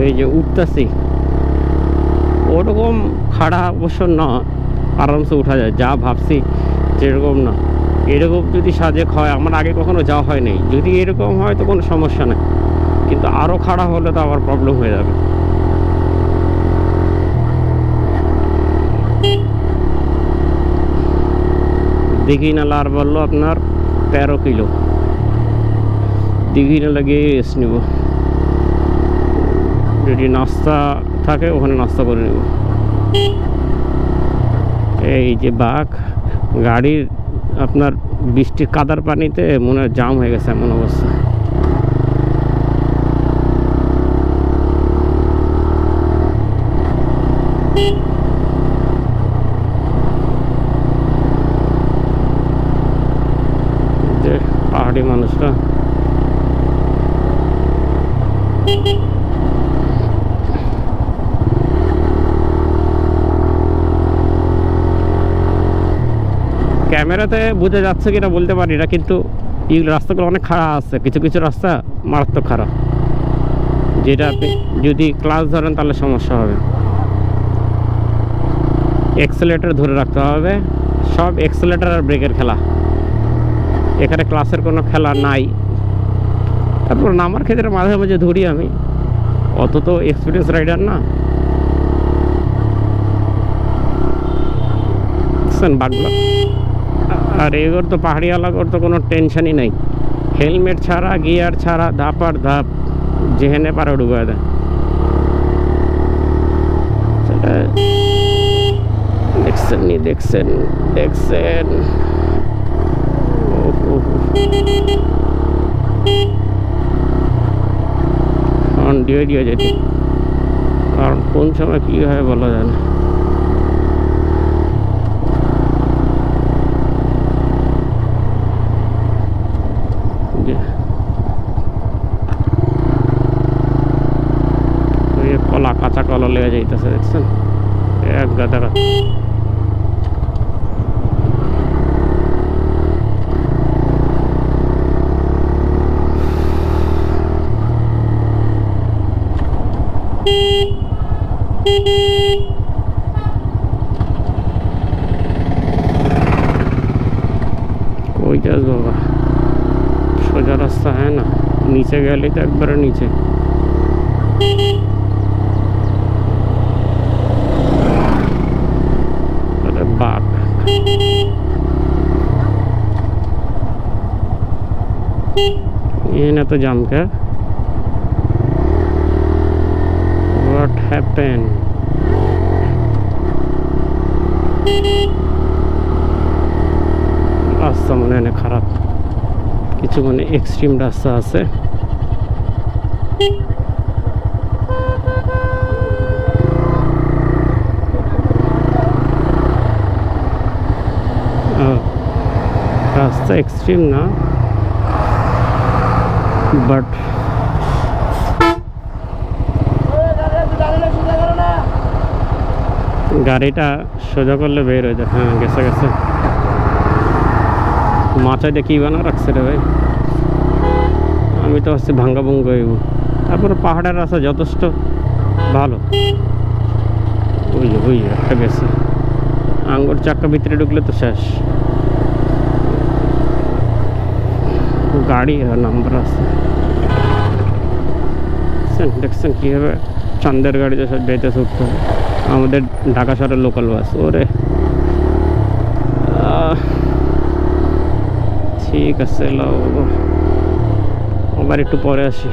এই যে উঠতেছি, ওরকম খাড়া অবশ্য না, আরামসে উঠা যায়। যা ভাবছি যেরকম না, এরকম যদি সাজেক হয়, আমার আগে কখনো যাওয়া হয়নি, যদি এরকম হয় তো কোনো সমস্যা নেই, কিন্তু আরও খাড়া হলে তো আবার প্রবলেম হয়ে যাবে। দীঘিনালা আর বললো আপনার 13 কিলো। দীঘিনালা গিয়ে রেস্ট নিব, যদি নাস্তা থাকে ওখানে নাস্তা করে নেব। এই যে বাঘ, গাড়ির আপনার বৃষ্টির কাদার পানিতে মনে হয় জাম হয়ে গেছে এমন অবস্থা। যে পাহাড়ি মানুষরা ক্যামেরাতে বোঝা যাচ্ছে কিনা বলতে পারি না, কিন্তু এই রাস্তাগুলো অনেক খারাপ আছে, কিছু কিছু রাস্তা মারাত্মক খারাপ, যেটা আপনি যদি ক্লাস ধরেন তাহলে সমস্যা হবে। এক্সেলেটার ধরে রাখতে হবে, সব এক্সেলেটার আর ব্রেকের খেলা, এখানে ক্লাসের কোনো খেলা নাই। তারপর নামার ক্ষেত্রে মাঝে মাঝে ধরি আমি, অত তো এক্সপিরিয়েন্স রাইডার না। বুঝছেন বাঘগুলো, আর এগুলোর তো পাহাড়ি এলাকার তো কোনো টেনশনই নাই, হেলমেট ছাড়া গিয়ার ছাড়া ধাপ আর ধাপ যেখানে পারে ডুবে দেয়। সেটা দেখছেন নি, দেখছেন দেখছেন দিয়ে দিয়ে যেতে, কারণ কোন সময় কী হয় বলা যায় না। কলা, কাঁচা কলা লেগে যাইতেছে, দেখছেন এক গাদা। কই যাস বাবা, সোজা রাস্তা হয় না, নিচে গেলে তো একবারে নিচে। বাঘ ये ना तो जाम क्या, what happened? রাস্তা মনে হয় খারাপ, কিছু মানে এক্সট্রিম রাস্তা আছে। রাস্তা এক্সট্রিম না, বাট গাড়িটা সোজা করলে বের হয়ে যায়। হ্যাঁ গেছে গেছে, মাচায় দিয়ে কি বানা রাখছে রে ভাই, আমি তো হচ্ছে ভাঙ্গা ভঙ্গ হইব। তারপরে পাহাড়ের রাস্তা যথেষ্ট ভালো। ওই একটা গেছে, আঙ্গুর চাক্কা ভিতরে ঢুকলে তো শেষ। গাড়ি নাম্বার আছে, দেখছেন কীভাবে চান্দের গাড়িতে সব যাইতেছে উঠতে হবে। আমাদের ঢাকা শহরের লোকাল বাস, ওরে ঠিক আছে, আবার একটু পরে আসি।